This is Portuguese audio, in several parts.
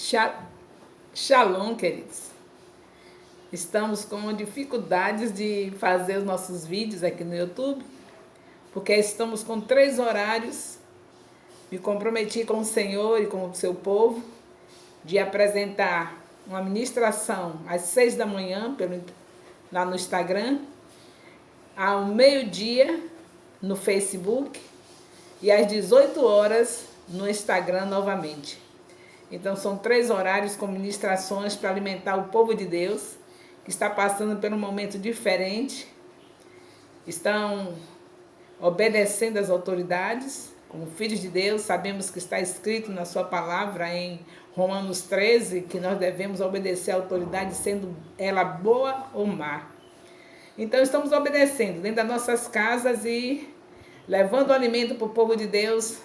Sha- Shalom, queridos. Estamos com dificuldades de fazer os nossos vídeos aqui no YouTube, porque estamos com 3 horários. Me comprometi com o Senhor e com o seu povo de apresentar uma ministração às 6 da manhã lá no Instagram, ao meio-dia no Facebook e às 18 horas no Instagram novamente. Então são 3 horários com ministrações para alimentar o povo de Deus, que está passando por um momento diferente, estão obedecendo às autoridades, como filhos de Deus. Sabemos que está escrito na sua palavra em Romanos 13, que nós devemos obedecer à autoridade, sendo ela boa ou má. Então estamos obedecendo dentro das nossas casas e levando o alimento para o povo de Deus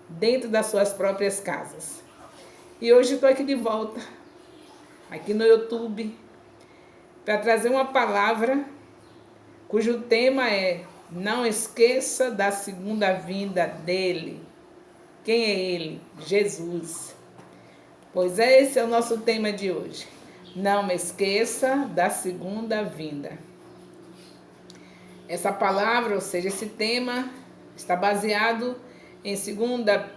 dentro das suas próprias casas. E hoje estou aqui de volta, aqui no YouTube, para trazer uma palavra cujo tema é: não esqueça da segunda vinda dele. Quem é ele? Jesus. Pois esse é o nosso tema de hoje. Não esqueça da segunda vinda. Essa palavra, ou seja, esse tema, está baseado em segunda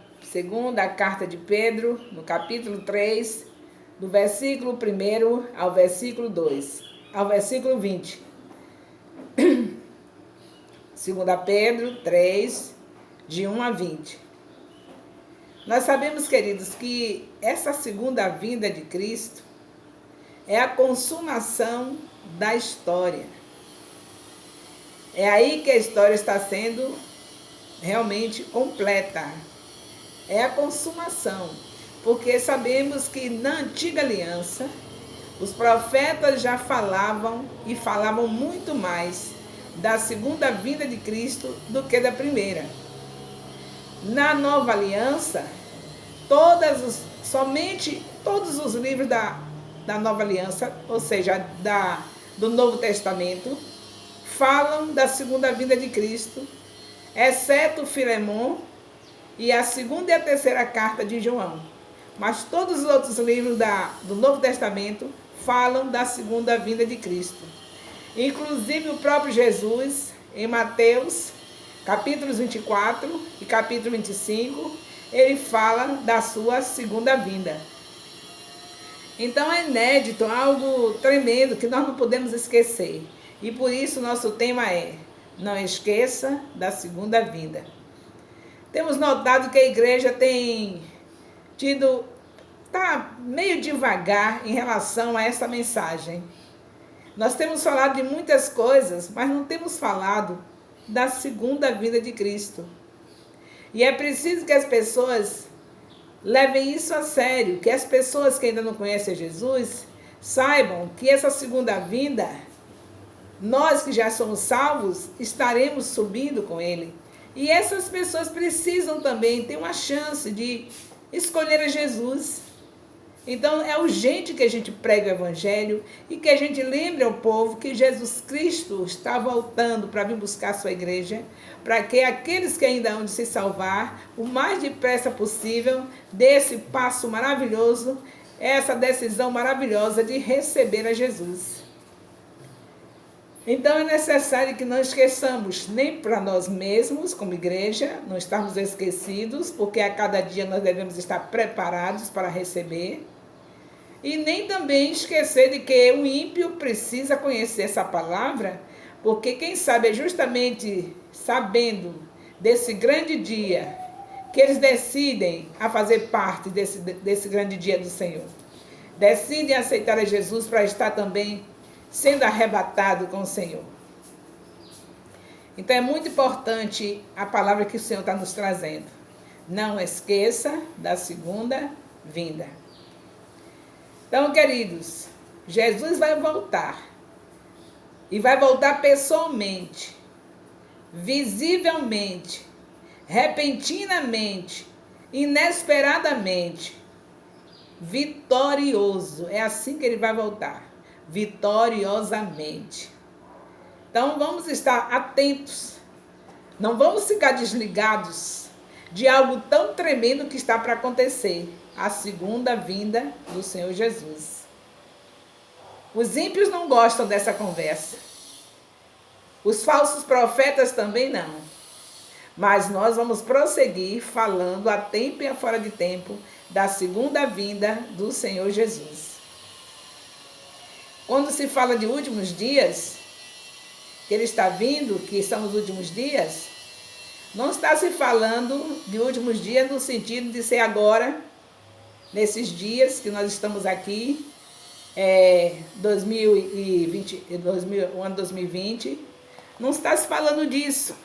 carta de Pedro, no capítulo 3, do versículo 1 ao versículo 2, ao versículo 20. 2 Pedro 3, de 1 a 20. Nós sabemos, queridos, que essa segunda vinda de Cristo é a consumação da história. É aí que a história está sendo realmente completa. É a consumação, porque sabemos que na antiga aliança os profetas já falavam e falavam muito mais da segunda vinda de Cristo do que da primeira. Na nova aliança, somente todos os livros da nova aliança, ou seja, do Novo Testamento, falam da segunda vinda de Cristo, exceto Filemon e a segunda e a terceira carta de João. Mas todos os outros livros do Novo Testamento falam da segunda vinda de Cristo. Inclusive o próprio Jesus, em Mateus, capítulos 24 e capítulo 25, ele fala da sua segunda vinda. Então é inédito, algo tremendo que nós não podemos esquecer. E por isso nosso tema é: não esqueça da segunda vinda. Temos notado que a igreja está meio devagar em relação a essa mensagem. Nós temos falado de muitas coisas, mas não temos falado da segunda vinda de Cristo. E é preciso que as pessoas levem isso a sério, que as pessoas que ainda não conhecem Jesus saibam que essa segunda vinda, nós que já somos salvos, estaremos subindo com ele. E essas pessoas precisam também ter uma chance de escolher a Jesus. Então é urgente que a gente pregue o evangelho e que a gente lembre ao povo que Jesus Cristo está voltando para vir buscar a sua igreja, para que aqueles que ainda hão de se salvar, o mais depressa possível, dê esse passo maravilhoso, essa decisão maravilhosa de receber a Jesus. Então é necessário que não esqueçamos, nem para nós mesmos, como igreja, não estarmos esquecidos, porque a cada dia nós devemos estar preparados para receber, e nem também esquecer de que o ímpio precisa conhecer essa palavra, porque quem sabe é justamente sabendo desse grande dia que eles decidem a fazer parte desse grande dia do Senhor. Decidem aceitar a Jesus para estar também sendo arrebatado com o Senhor. Então é muito importante a palavra que o Senhor está nos trazendo. Não esqueça da segunda vinda. Então, queridos, Jesus vai voltar. E vai voltar pessoalmente, visivelmente, repentinamente, inesperadamente, vitorioso. É assim que ele vai voltar. Vitoriosamente. Então vamos estar atentos, não vamos ficar desligados de algo tão tremendo que está para acontecer. a segunda vinda do Senhor Jesus. Os ímpios não gostam dessa conversa. Os falsos profetas também não. Mas nós vamos prosseguir falando a tempo e a fora de tempo da segunda vinda do Senhor Jesus. Quando se fala de últimos dias, que Ele está vindo, que são os últimos dias, não está se falando de últimos dias no sentido de ser agora, nesses dias que nós estamos aqui, 2020, o ano 2020, não está se falando disso.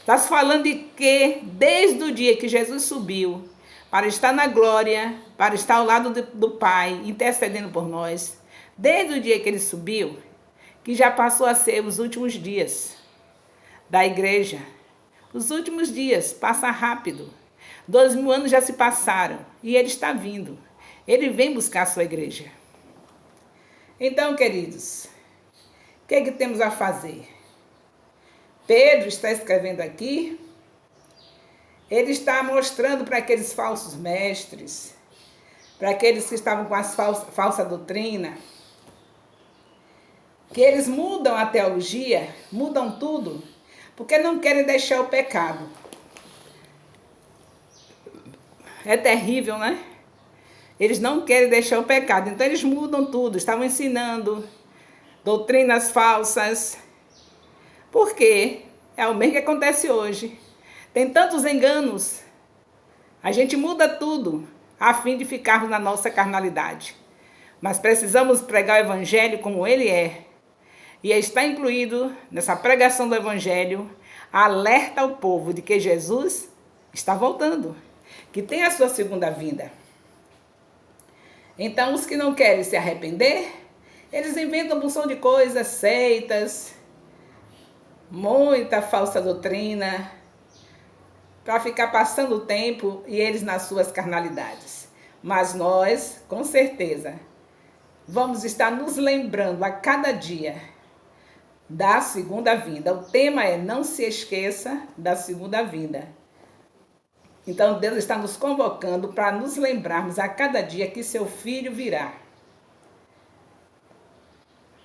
Está se falando de que, desde o dia que Jesus subiu, para estar na glória, para estar ao lado do Pai, intercedendo por nós, desde o dia que Ele subiu, que já passou a ser os últimos dias da igreja. Os últimos dias, passa rápido. 2000 anos já se passaram e Ele está vindo. Ele vem buscar a sua igreja. Então, queridos, o que é que temos a fazer? Pedro está escrevendo aqui, ele está mostrando para aqueles falsos mestres, para aqueles que estavam com as falsa doutrina, que eles mudam a teologia, mudam tudo, porque não querem deixar o pecado. É terrível, né? Eles não querem deixar o pecado, então eles mudam tudo, estavam ensinando doutrinas falsas. Por quê? É o mesmo que acontece hoje. Tem tantos enganos. A gente muda tudo a fim de ficarmos na nossa carnalidade. Mas precisamos pregar o evangelho como ele é. E está incluído nessa pregação do evangelho, alerta ao povo de que Jesus está voltando, que tem a sua segunda vinda. Então, os que não querem se arrepender, eles inventam um montão de coisas, seitas, muita falsa doutrina, para ficar passando o tempo e eles nas suas carnalidades. Mas nós, com certeza, vamos estar nos lembrando a cada dia da segunda vinda. O tema é: não se esqueça da segunda vinda. Então Deus está nos convocando para nos lembrarmos a cada dia que seu filho virá.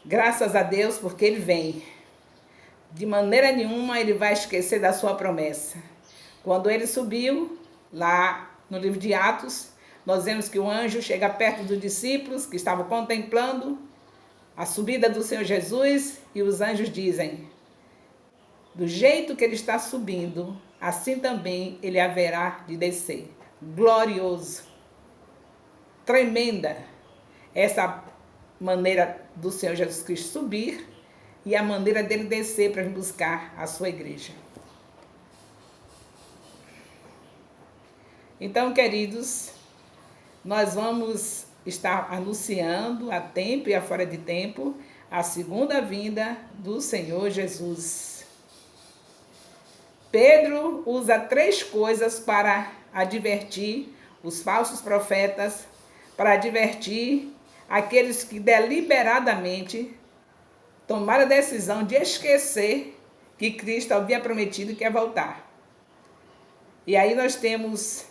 Graças a Deus, porque ele vem. De maneira nenhuma ele vai esquecer da sua promessa. Quando ele subiu, lá no livro de Atos, nós vemos que o anjo chega perto dos discípulos que estavam contemplando a subida do Senhor Jesus, e os anjos dizem: do jeito que ele está subindo, assim também ele haverá de descer. Glorioso. Tremenda essa maneira do Senhor Jesus Cristo subir e a maneira dele descer para buscar a sua igreja. Então, queridos, nós vamos estar anunciando a tempo e a fora de tempo a segunda vinda do Senhor Jesus. Pedro usa 3 coisas para advertir os falsos profetas, para advertir aqueles que deliberadamente tomaram a decisão de esquecer que Cristo havia prometido que ia voltar. E aí nós temos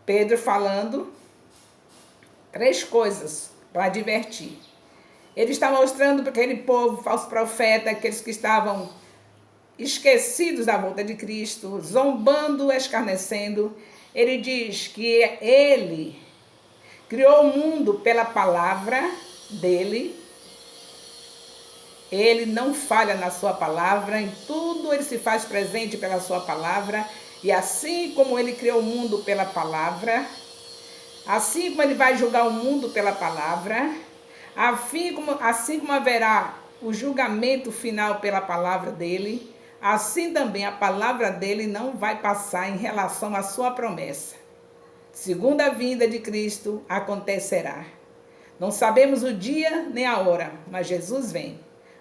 Pedro falando 3 coisas para advertir. Ele está mostrando para aquele povo, falso profeta, aqueles que estavam esquecidos da volta de Cristo, zombando, escarnecendo. Ele diz que ele criou o mundo pela palavra dele. Ele não falha na sua palavra, em tudo ele se faz presente pela sua palavra. E assim como ele criou o mundo pela palavra, assim como ele vai julgar o mundo pela palavra, assim como haverá o julgamento final pela palavra dele, assim também a palavra dele não vai passar em relação à sua promessa. Segunda vinda de Cristo acontecerá. Não sabemos o dia nem a hora, mas Jesus vem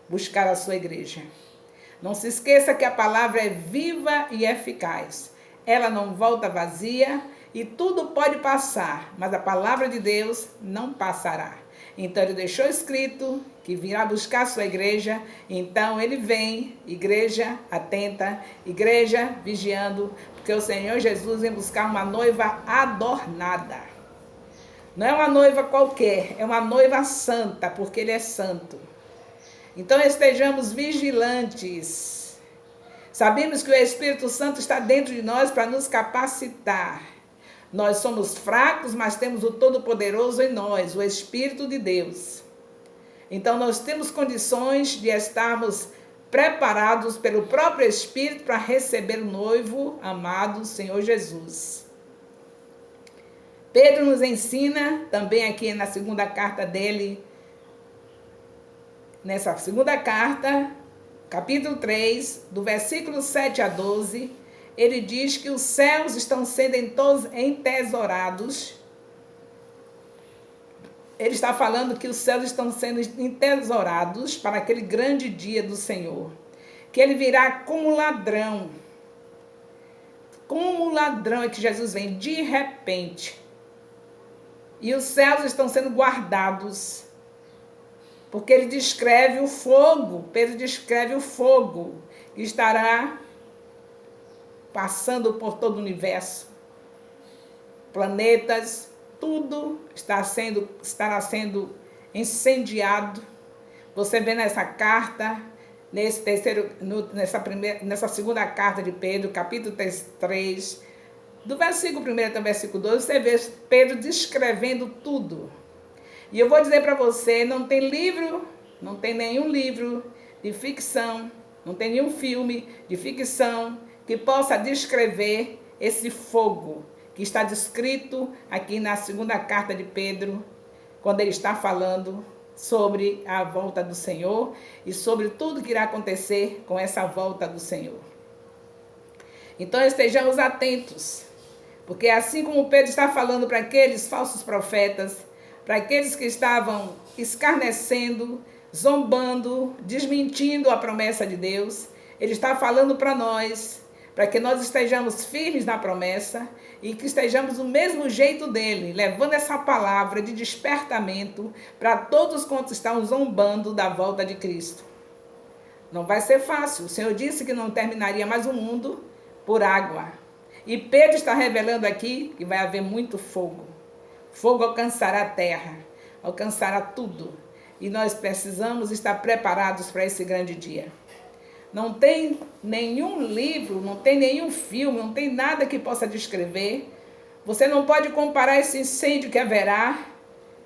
buscar a sua igreja. Não se esqueça que a palavra é viva e eficaz. Ela não volta vazia e tudo pode passar, mas a palavra de Deus não passará. Então ele deixou escrito que virá buscar sua igreja. Então ele vem, igreja atenta, igreja vigiando, porque o Senhor Jesus vem buscar uma noiva adornada. Não é uma noiva qualquer, é uma noiva santa, porque ele é santo. Então estejamos vigilantes. Sabemos que o Espírito Santo está dentro de nós para nos capacitar. Nós somos fracos, mas temos o Todo-Poderoso em nós, o Espírito de Deus. Então nós temos condições de estarmos preparados pelo próprio Espírito para receber o noivo amado Senhor Jesus. Pedro nos ensina também aqui na segunda carta dele, nessa segunda carta, capítulo 3, do versículo 7 a 12, ele diz que os céus estão sendo entesourados. Ele está falando que os céus estão sendo entesourados para aquele grande dia do Senhor. Que ele virá como ladrão. Como ladrão é que Jesus vem de repente. E os céus estão sendo guardados. Porque ele descreve o fogo. Pedro descreve o fogo que estará passando por todo o universo. Planetas, tudo estará sendo incendiado. Você vê nessa carta, nessa segunda carta de Pedro, capítulo 3, do versículo 1 até o versículo 12, você vê Pedro descrevendo tudo. E eu vou dizer para você, não tem nenhum livro de ficção, não tem nenhum filme de ficção que possa descrever esse fogo que está descrito aqui na segunda carta de Pedro, quando ele está falando sobre a volta do Senhor e sobre tudo que irá acontecer com essa volta do Senhor. Então estejamos atentos, porque assim como Pedro está falando para aqueles falsos profetas, para aqueles que estavam escarnecendo, zombando, desmentindo a promessa de Deus, ele está falando para nós, para que nós estejamos firmes na promessa e que estejamos do mesmo jeito dele, levando essa palavra de despertamento para todos quantos estão zombando da volta de Cristo. Não vai ser fácil. O Senhor disse que não terminaria mais o mundo por água. E Pedro está revelando aqui que vai haver muito fogo. Fogo alcançará a terra, alcançará tudo. E nós precisamos estar preparados para esse grande dia. Não tem nenhum livro, não tem nenhum filme, não tem nada que possa descrever. Você não pode comparar esse incêndio que haverá,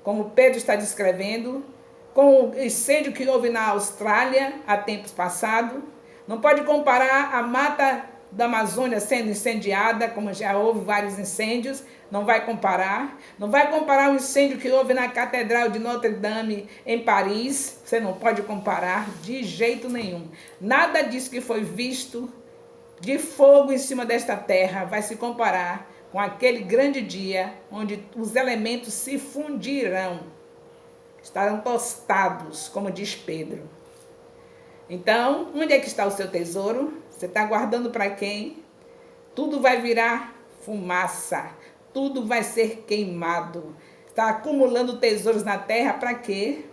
como Pedro está descrevendo, com o incêndio que houve na Austrália há tempos passados. Não pode comparar a mata da Amazônia sendo incendiada, como já houve vários incêndios. Não vai comparar. Não vai comparar o incêndio que houve na Catedral de Notre Dame, em Paris. Você não pode comparar de jeito nenhum. Nada disso que foi visto de fogo em cima desta terra vai se comparar com aquele grande dia onde os elementos se fundirão. Estarão tostados, como diz Pedro. Então, onde é que está o seu tesouro? Você está guardando para quem? Tudo vai virar fumaça. Tudo vai ser queimado. Está acumulando tesouros na terra para quê?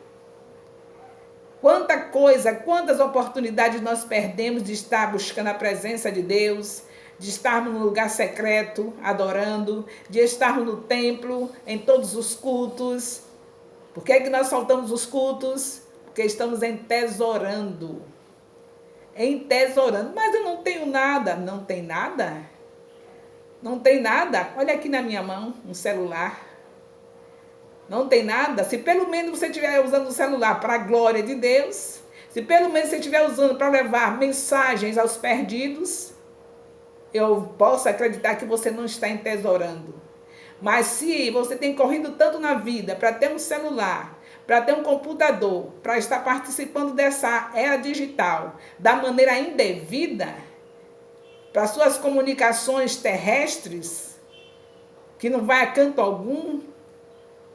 Quanta coisa, quantas oportunidades nós perdemos de estar buscando a presença de Deus, de estarmos no lugar secreto, adorando, de estarmos no templo, em todos os cultos. Por que é que nós faltamos os cultos? Porque estamos entesourando. Entesourando. Mas eu não tenho nada. Não tem nada? Não tem nada? Olha aqui na minha mão, um celular. Não tem nada? Se pelo menos você estiver usando o celular para a glória de Deus, se pelo menos você estiver usando para levar mensagens aos perdidos, eu posso acreditar que você não está entesourando. Mas se você tem corrido tanto na vida para ter um celular, para ter um computador, para estar participando dessa era digital da maneira indevida, para suas comunicações terrestres, que não vai a canto algum,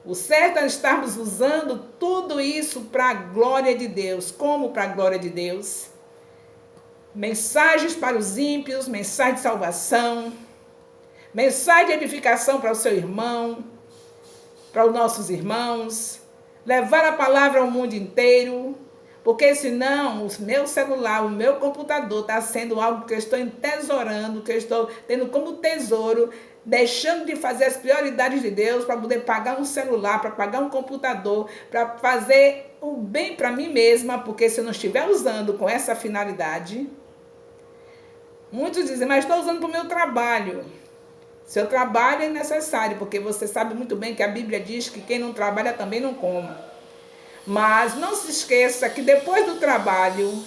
o certo é estarmos usando tudo isso para a glória de Deus. Como para a glória de Deus? Mensagens para os ímpios, mensagem de salvação, Mensagem de edificação para o seu irmão, para os nossos irmãos. Levar a palavra ao mundo inteiro. Porque senão o meu celular, o meu computador está sendo algo que eu estou entesourando, que eu estou tendo como tesouro, deixando de fazer as prioridades de Deus para poder pagar um celular, para pagar um computador, para fazer o bem para mim mesma, porque se eu não estiver usando com essa finalidade, muitos dizem, mas estou usando para o meu trabalho. Seu trabalho é necessário, porque você sabe muito bem que a Bíblia diz que quem não trabalha também não come. Mas não se esqueça que depois do trabalho,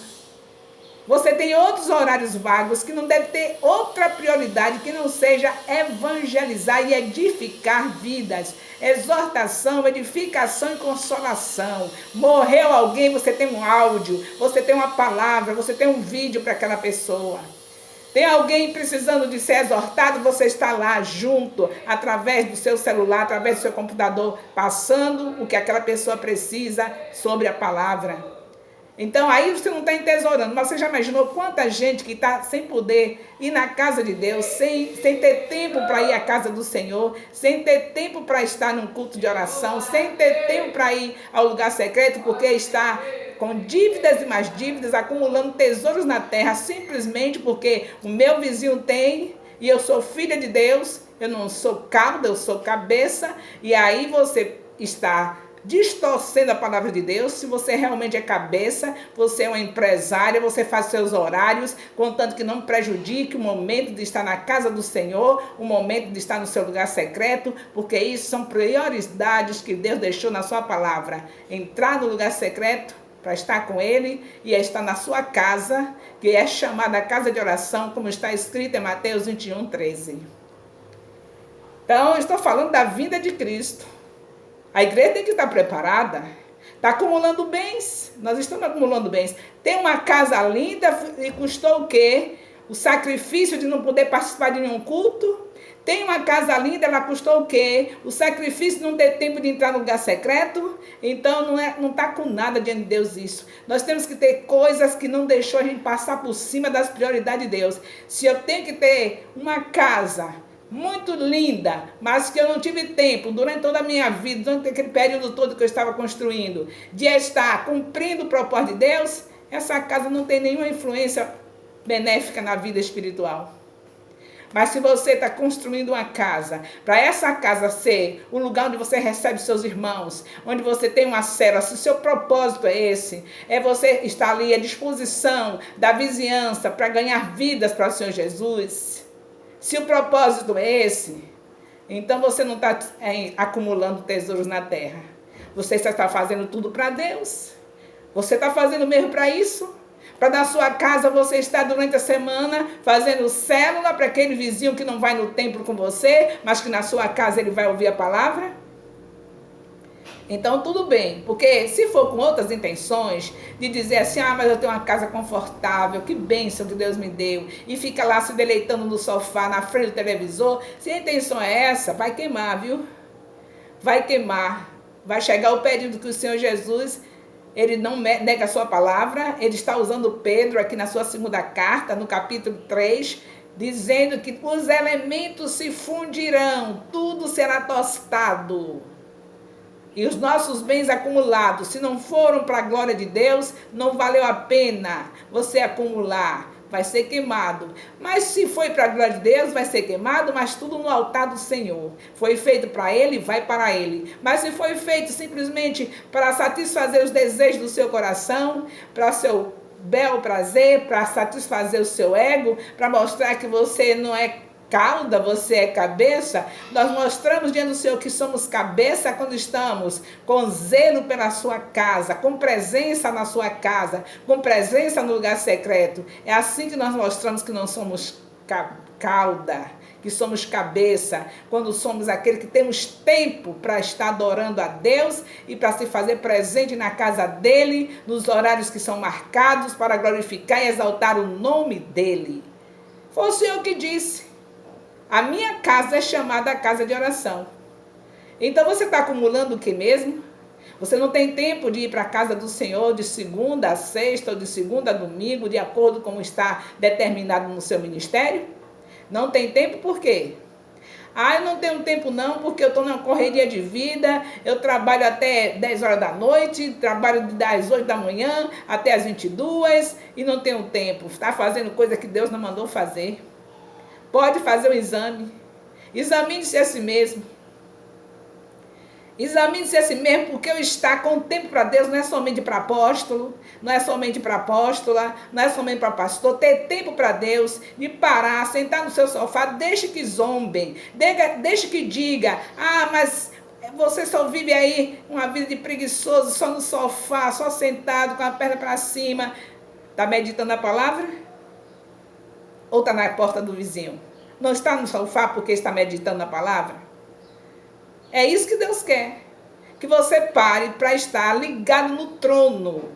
você tem outros horários vagos que não deve ter outra prioridade que não seja evangelizar e edificar vidas. Exortação, edificação e consolação. Morreu alguém, você tem um áudio, você tem uma palavra, você tem um vídeo para aquela pessoa. Tem alguém precisando de ser exortado, você está lá junto, através do seu celular, através do seu computador, passando o que aquela pessoa precisa sobre a palavra. Então aí você não está entesourando, mas você já imaginou quanta gente que está sem poder ir na casa de Deus, sem ter tempo para ir à casa do Senhor, sem ter tempo para estar num culto de oração, sem ter tempo para ir ao lugar secreto, porque está com dívidas e mais dívidas, acumulando tesouros na terra, simplesmente porque o meu vizinho tem e eu sou filha de Deus, eu não sou cauda, eu sou cabeça, e aí você está distorcendo a palavra de Deus. Se você realmente é cabeça, você é uma empresária, você faz seus horários, contanto que não prejudique o momento de estar na casa do Senhor, o momento de estar no seu lugar secreto, porque isso são prioridades que Deus deixou na sua palavra. Entrar no lugar secreto para estar com Ele e estar na sua casa, que é chamada casa de oração, como está escrito em Mateus 21, 13. Então, eu estou falando da vinda de Cristo. A igreja tem que estar preparada. Está acumulando bens. Nós estamos acumulando bens. Tem uma casa linda e custou o quê? O sacrifício de não poder participar de nenhum culto. Tem uma casa linda, ela custou o quê? O sacrifício de não ter tempo de entrar no lugar secreto. Então não está com nada diante de Deus isso. Nós temos que ter coisas que não deixou a gente passar por cima das prioridades de Deus. Se eu tenho que ter uma casa muito linda, mas que eu não tive tempo durante toda a minha vida, durante aquele período todo que eu estava construindo, de estar cumprindo o propósito de Deus, essa casa não tem nenhuma influência benéfica na vida espiritual. Mas se você está construindo uma casa, para essa casa ser o lugar onde você recebe seus irmãos, onde você tem uma célula, se o seu propósito é esse, é você estar ali à disposição da vizinhança para ganhar vidas para o Senhor Jesus. Se o propósito é esse, então você não está acumulando tesouros na terra. Você está fazendo tudo para Deus. Você está fazendo mesmo para isso? Para na sua casa você estar durante a semana fazendo célula para aquele vizinho que não vai no templo com você, mas que na sua casa ele vai ouvir a palavra? Então tudo bem, porque se for com outras intenções, de dizer assim, mas eu tenho uma casa confortável, que bênção que Deus me deu, e fica lá se deleitando no sofá, na frente do televisor, se a intenção é essa, vai queimar, viu? Vai queimar. Vai chegar o período que o Senhor Jesus, ele não nega a sua palavra, ele está usando Pedro aqui na sua segunda carta, no capítulo 3, dizendo que os elementos se fundirão, tudo será tostado. E os nossos bens acumulados, se não foram para a glória de Deus, não valeu a pena você acumular, vai ser queimado. Mas se foi para a glória de Deus, vai ser queimado, mas tudo no altar do Senhor. Foi feito para Ele, vai para Ele. Mas se foi feito simplesmente para satisfazer os desejos do seu coração, para seu bel prazer, para satisfazer o seu ego, para mostrar que você não é cauda, você é cabeça, nós mostramos diante do Senhor que somos cabeça quando estamos com zelo pela sua casa, com presença na sua casa, com presença no lugar secreto. É assim que nós mostramos que não somos cauda, que somos cabeça, quando somos aquele que temos tempo para estar adorando a Deus e para se fazer presente na casa dele, nos horários que são marcados para glorificar e exaltar o nome dele. Foi o Senhor que disse. A minha casa é chamada casa de oração. Então você está acumulando o que mesmo? Você não tem tempo de ir para a casa do Senhor de segunda a sexta ou de segunda a domingo, de acordo com como está determinado no seu ministério? Não tem tempo por quê? Ah, eu não tenho tempo não, porque eu estou numa correria de vida, eu trabalho até 10 horas da noite, trabalho das 8 da manhã até as 22 e não tenho tempo. Está fazendo coisa que Deus não mandou fazer. Pode fazer o exame. Examine-se a si mesmo. Examine-se a si mesmo, porque o estar com tempo para Deus não é somente para apóstolo, não é somente para apóstola, não é somente para pastor. Ter tempo para Deus, de parar, sentar no seu sofá, deixe que zombem, deixe que diga, ah, mas você só vive aí uma vida de preguiçoso, só no sofá, só sentado, com a perna para cima. Está meditando a palavra? Ou está na porta do vizinho? Não está no sofá porque está meditando a palavra? É isso que Deus quer. Que você pare para estar ligado no trono.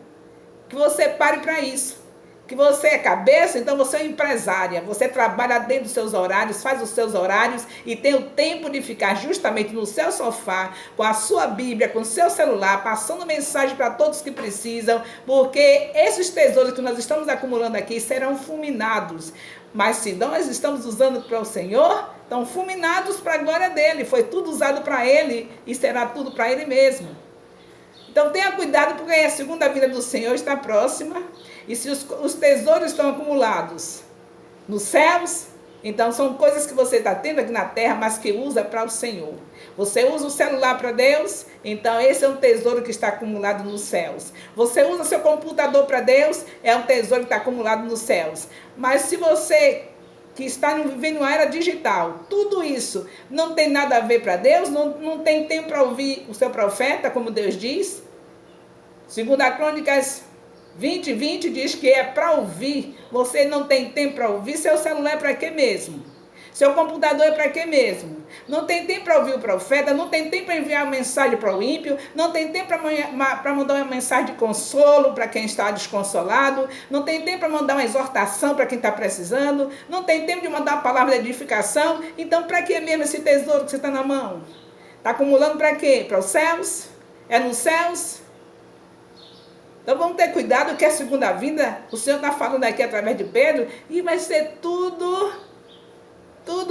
Que você pare para isso. Que você é cabeça, então você é empresária. Você trabalha dentro dos seus horários, faz os seus horários e tem o tempo de ficar justamente no seu sofá, com a sua Bíblia, com o seu celular, passando mensagem para todos que precisam, porque esses tesouros que nós estamos acumulando aqui serão fulminados. Mas se nós estamos usando para o Senhor, estão fulminados para a glória dele. Foi tudo usado para ele e será tudo para ele mesmo. Então tenha cuidado, porque a segunda vinda do Senhor está próxima. E se os tesouros estão acumulados nos céus, então são coisas que você está tendo aqui na terra, mas que usa para o Senhor. Você usa o celular para Deus, então esse é um tesouro que está acumulado nos céus. Você usa seu computador para Deus, é um tesouro que está acumulado nos céus. Mas se você que está vivendo uma era digital, tudo isso não tem nada a ver para Deus, não tem tempo para ouvir o seu profeta, como Deus diz. Segunda Crônicas 20:20 diz que é para ouvir. Você não tem tempo para ouvir. Seu celular é para quê mesmo? Seu computador é para quê mesmo? Não tem tempo para ouvir o profeta, não tem tempo para enviar uma mensagem para o ímpio, não tem tempo para mandar uma mensagem de consolo para quem está desconsolado, não tem tempo para mandar uma exortação para quem está precisando, não tem tempo de mandar uma palavra de edificação. Então, para que mesmo esse tesouro que você está na mão? Está acumulando para quê? Para os céus? É nos céus? Então vamos ter cuidado que a segunda vinda, o Senhor está falando aqui através de Pedro, e vai ser tudo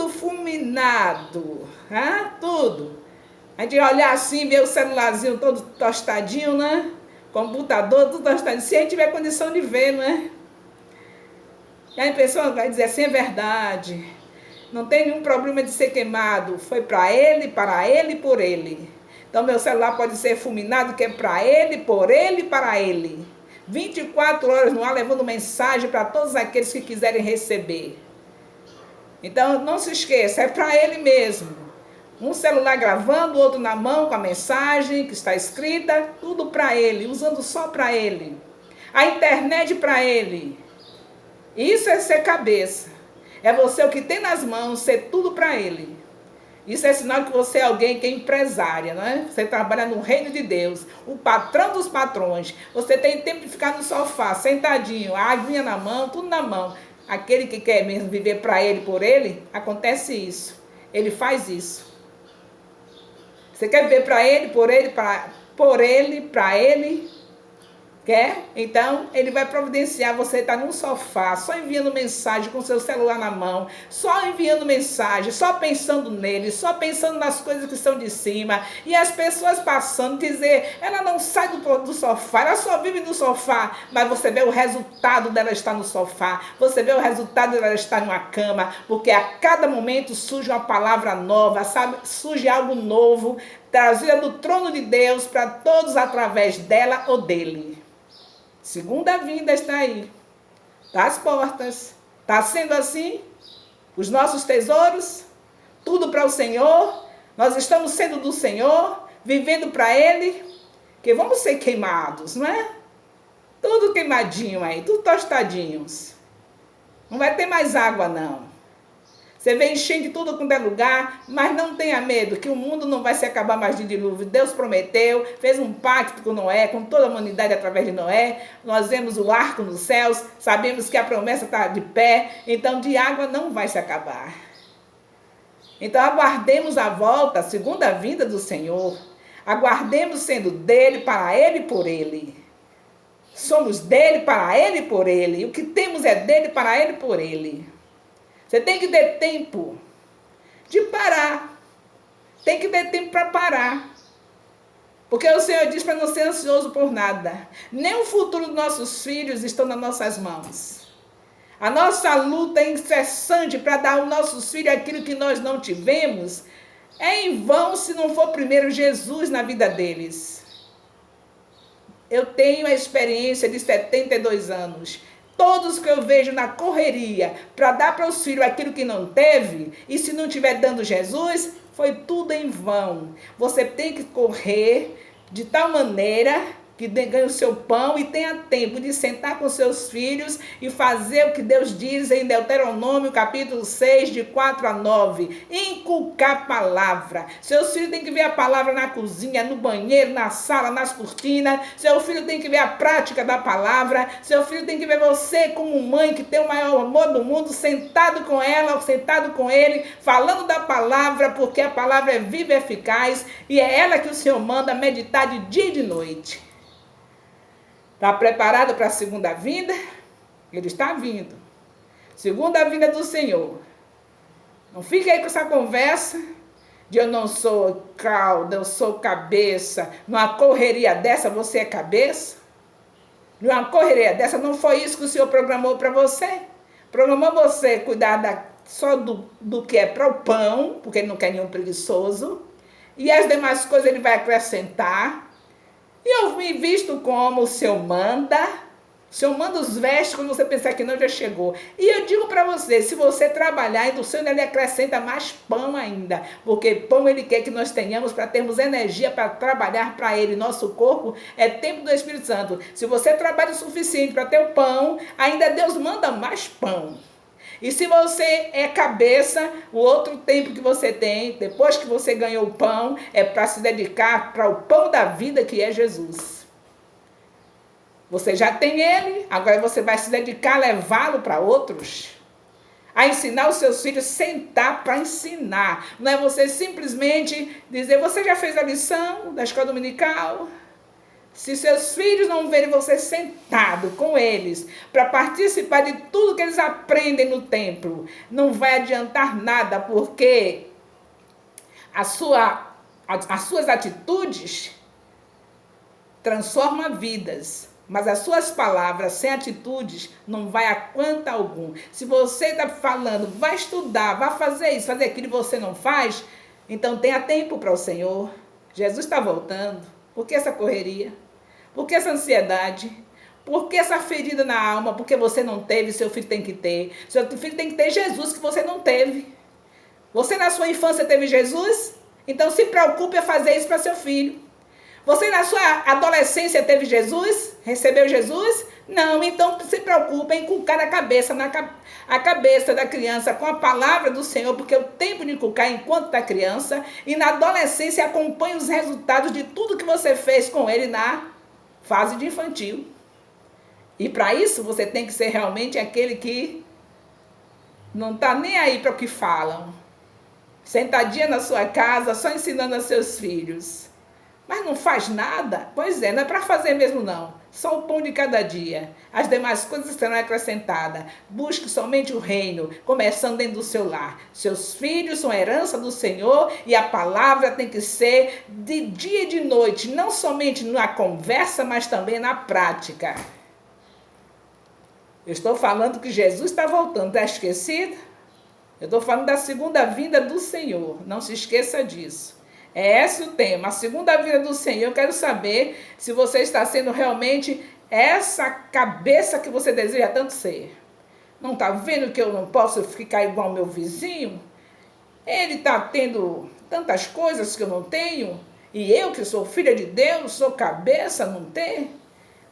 fulminado, tudo. A gente olhar assim, ver o celularzinho todo tostadinho, né? Computador todo tostadinho, se a gente tiver condição de ver, né? E aí a pessoa vai dizer assim, é verdade, não tem nenhum problema de ser queimado, foi para ele e por ele. Então, meu celular pode ser fulminado, que é para ele, por ele e para ele. 24 horas no ar, levando mensagem para todos aqueles que quiserem receber. Então, não se esqueça, é para ele mesmo. Um celular gravando, o outro na mão com a mensagem que está escrita, tudo para ele, usando só para ele. A internet para ele. Isso é ser cabeça. É você o que tem nas mãos, ser tudo para ele. Isso é sinal que você é alguém que é empresária, não é? Você trabalha no reino de Deus, o patrão dos patrões. Você tem tempo de ficar no sofá, sentadinho, a aguinha na mão, tudo na mão. Aquele que quer mesmo viver para ele, por ele, acontece isso. Ele faz isso. Você quer viver para ele, para ele? Quer? Então, ele vai providenciar, você está num sofá, só enviando mensagem com seu celular na mão, só enviando mensagem, só pensando nele, só pensando nas coisas que estão de cima, e as pessoas passando, dizer, ela não sai do sofá, ela só vive no sofá, mas você vê o resultado dela estar no sofá, você vê o resultado dela estar numa cama, porque a cada momento surge uma palavra nova, sabe? Surge algo novo, trazida do trono de Deus para todos através dela ou dele. Segunda vinda está aí, está às portas. Está sendo assim? Os nossos tesouros, tudo para o Senhor, nós estamos sendo do Senhor, vivendo para Ele, que vamos ser queimados, não é? Tudo queimadinho aí, tudo tostadinhos. Não vai ter mais água, não. Você vê enchendo tudo quanto é lugar, mas não tenha medo, que o mundo não vai se acabar mais de dilúvio. Deus prometeu, fez um pacto com Noé, com toda a humanidade através de Noé. Nós vemos o arco nos céus, sabemos que a promessa está de pé, então de água não vai se acabar. Então aguardemos a volta, a segunda vinda do Senhor. Aguardemos sendo dele, para ele e por ele. Somos dele, para ele e por ele. E o que temos é dele, para ele e por ele. Você tem que ter tempo de parar. Tem que ter tempo para parar. Porque o Senhor diz para não ser ansioso por nada. Nem o futuro dos nossos filhos estão nas nossas mãos. A nossa luta é incessante para dar aos nossos filhos aquilo que nós não tivemos. É em vão se não for primeiro Jesus na vida deles. Eu tenho a experiência de 72 anos. Todos que eu vejo na correria para dar para os filhos aquilo que não teve, e se não estiver dando Jesus, foi tudo em vão. Você tem que correr de tal maneira que ganhe o seu pão e tenha tempo de sentar com seus filhos e fazer o que Deus diz em Deuteronômio, capítulo 6, de 4 a 9. Inculcar a palavra. Seus filhos têm que ver a palavra na cozinha, no banheiro, na sala, nas cortinas. Seu filho tem que ver a prática da palavra. Seu filho tem que ver você como mãe que tem o maior amor do mundo, sentado com ela, sentado com ele, falando da palavra, porque a palavra é viva e eficaz e é ela que o Senhor manda meditar de dia e de noite. Está preparado para a segunda vinda? Ele está vindo. Segunda vinda do Senhor. Não fique aí com essa conversa de eu não sou cauda, eu sou cabeça. Numa correria dessa, você é cabeça? Numa correria dessa, não foi isso que o Senhor programou para você? Programou você cuidar só do que é para o pão, porque ele não quer nenhum preguiçoso. E as demais coisas ele vai acrescentar. E eu me visto como o Senhor manda. O Senhor manda os vestes quando você pensar que não, já chegou. E eu digo para você, se você trabalhar, o Senhor ele acrescenta mais pão ainda. Porque pão ele quer que nós tenhamos para termos energia para trabalhar para ele. Nosso corpo é templo do Espírito Santo. Se você trabalha o suficiente para ter o pão, ainda Deus manda mais pão. E se você é cabeça, o outro tempo que você tem, depois que você ganhou o pão, é para se dedicar para o pão da vida que é Jesus. Você já tem ele, agora você vai se dedicar a levá-lo para outros. A ensinar os seus filhos, sentar para ensinar. Não é você simplesmente dizer, você já fez a lição da escola dominical? Se seus filhos não verem você sentado com eles para participar de tudo que eles aprendem no templo, não vai adiantar nada, porque as suas atitudes transformam vidas, mas as suas palavras sem atitudes não vai a quanto algum. Se você está falando, vai estudar, vai fazer isso, fazer aquilo que você não faz, então tenha tempo para o Senhor. Jesus está voltando. Por que essa correria? Por que essa ansiedade? Por que essa ferida na alma? Porque você não teve, seu filho tem que ter. Seu filho tem que ter Jesus que você não teve. Você na sua infância teve Jesus? Então se preocupe a fazer isso para seu filho. Você na sua adolescência teve Jesus? Recebeu Jesus? Não, então se preocupe em inculcar a cabeça da criança com a palavra do Senhor, porque o tempo de inculcar é enquanto está criança, e na adolescência acompanhe os resultados de tudo que você fez com ele na fase de infantil. E para isso você tem que ser realmente aquele que não está nem aí para o que falam. Sentadinha na sua casa, só ensinando a seus filhos. Mas não faz nada? Pois é, não é para fazer mesmo não. Só o pão de cada dia. As demais coisas serão acrescentadas. Busque somente o reino, começando dentro do seu lar. Seus filhos são herança do Senhor e a palavra tem que ser de dia e de noite, não somente na conversa, mas também na prática. Eu estou falando que Jesus está voltando. Está esquecido? Eu estou falando da segunda vinda do Senhor. Não se esqueça disso. É esse o tema, a segunda vinda do Senhor. Eu quero saber se você está sendo realmente essa cabeça que você deseja tanto ser. Não está vendo que eu não posso ficar igual ao meu vizinho? Ele está tendo tantas coisas que eu não tenho. E eu que sou filha de Deus, sou cabeça, não tem?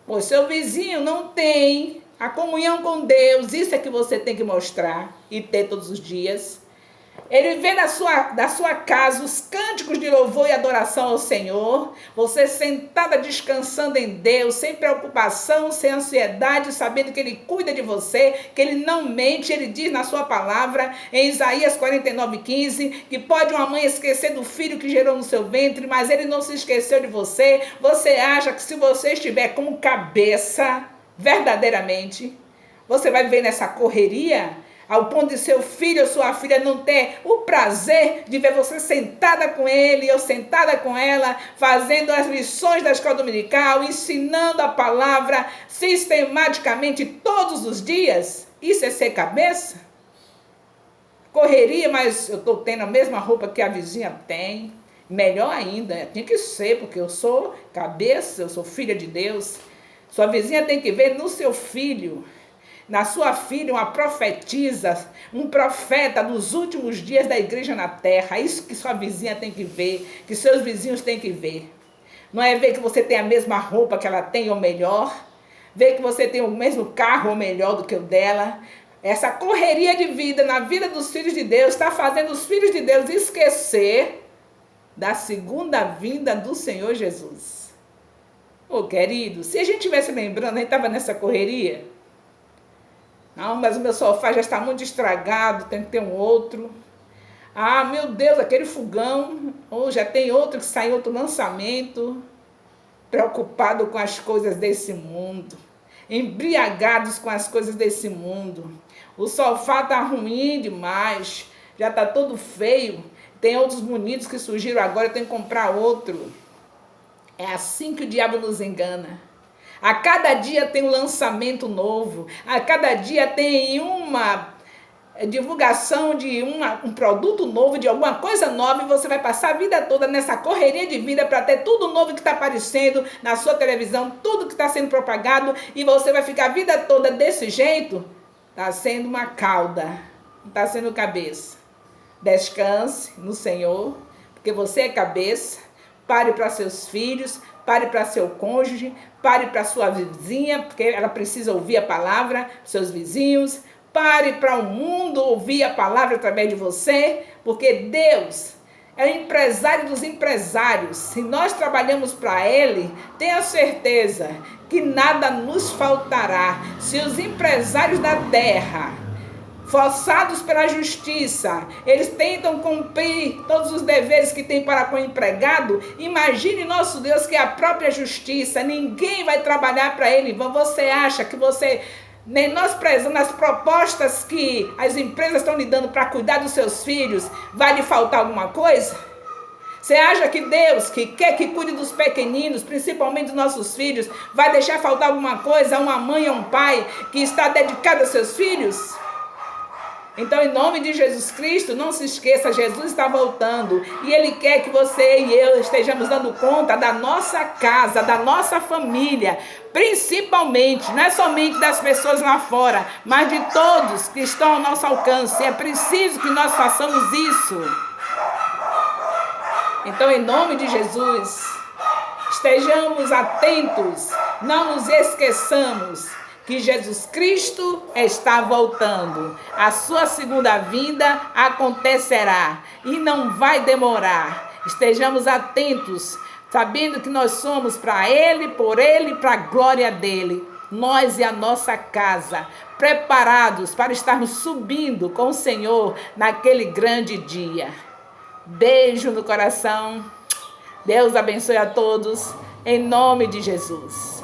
Pois seu vizinho não tem a comunhão com Deus. Isso é que você tem que mostrar e ter todos os dias. Ele vê da sua casa os cânticos de louvor e adoração ao Senhor. Você sentada descansando em Deus, sem preocupação, sem ansiedade, sabendo que Ele cuida de você, que Ele não mente. Ele diz na sua palavra, em Isaías 49:15, que pode uma mãe esquecer do filho que gerou no seu ventre, mas Ele não se esqueceu de você. Você acha que se você estiver como cabeça, verdadeiramente, você vai viver nessa correria? ao ponto de seu filho ou sua filha não ter o prazer de ver você sentada com ele ou sentada com ela, fazendo as lições da escola dominical, ensinando a palavra sistematicamente todos os dias? Isso é ser cabeça? Correria, mas eu estou tendo a mesma roupa que a vizinha tem. Melhor ainda, tem que ser, porque eu sou cabeça, eu sou filha de Deus. Sua vizinha tem que ver no seu filho, na sua filha, uma profetisa, um profeta dos últimos dias da igreja na terra. Isso que sua vizinha tem que ver, que seus vizinhos têm que ver. Não é ver que você tem a mesma roupa que ela tem ou melhor, ver que você tem o mesmo carro ou melhor do que o dela. Essa correria de vida na vida dos filhos de Deus está fazendo os filhos de Deus esquecer da segunda vinda do Senhor Jesus. Ô, querido, se a gente estivesse lembrando, a gente estava nessa correria. Não, mas o meu sofá já está muito estragado, tem que ter um outro. Ah, meu Deus, aquele fogão, ou já tem outro que sai outro lançamento. Preocupado com as coisas desse mundo, embriagados com as coisas desse mundo. O sofá está ruim demais, já está todo feio. Tem outros bonitos que surgiram agora, tem que comprar outro. É assim que o diabo nos engana. A cada dia tem um lançamento novo. A cada dia tem uma divulgação de um produto novo, de alguma coisa nova. E você vai passar a vida toda nessa correria de vida para ter tudo novo que está aparecendo na sua televisão. Tudo que está sendo propagado. E você vai ficar a vida toda desse jeito. Está sendo uma cauda. Não está sendo cabeça. Descanse no Senhor, porque você é cabeça. Pare para seus filhos, pare para seu cônjuge, pare para sua vizinha, porque ela precisa ouvir a palavra, seus vizinhos. Pare para o mundo ouvir a palavra através de você, porque Deus é o empresário dos empresários. Se nós trabalhamos para Ele, tenha certeza que nada nos faltará. Se os empresários da terra, forçados pela justiça, eles tentam cumprir todos os deveres que tem para com o empregado, imagine nosso Deus, que é a própria justiça. Ninguém vai trabalhar para ele. Você acha que você, menosprezando as propostas que as empresas estão lhe dando para cuidar dos seus filhos, vai lhe faltar alguma coisa? Você acha que Deus, que quer que cuide dos pequeninos, principalmente dos nossos filhos, vai deixar faltar alguma coisa a uma mãe ou um pai que está dedicado aos seus filhos? Então, em nome de Jesus Cristo, não se esqueça, Jesus está voltando e Ele quer que você e eu estejamos dando conta da nossa casa, da nossa família, principalmente, não é somente das pessoas lá fora, mas de todos que estão ao nosso alcance. É preciso que nós façamos isso. Então, em nome de Jesus, estejamos atentos, não nos esqueçamos que Jesus Cristo está voltando. A sua segunda vinda acontecerá e não vai demorar. Estejamos atentos, sabendo que nós somos para Ele, por Ele, para a glória dEle. Nós e a nossa casa, preparados para estarmos subindo com o Senhor naquele grande dia. Beijo no coração. Deus abençoe a todos, em nome de Jesus.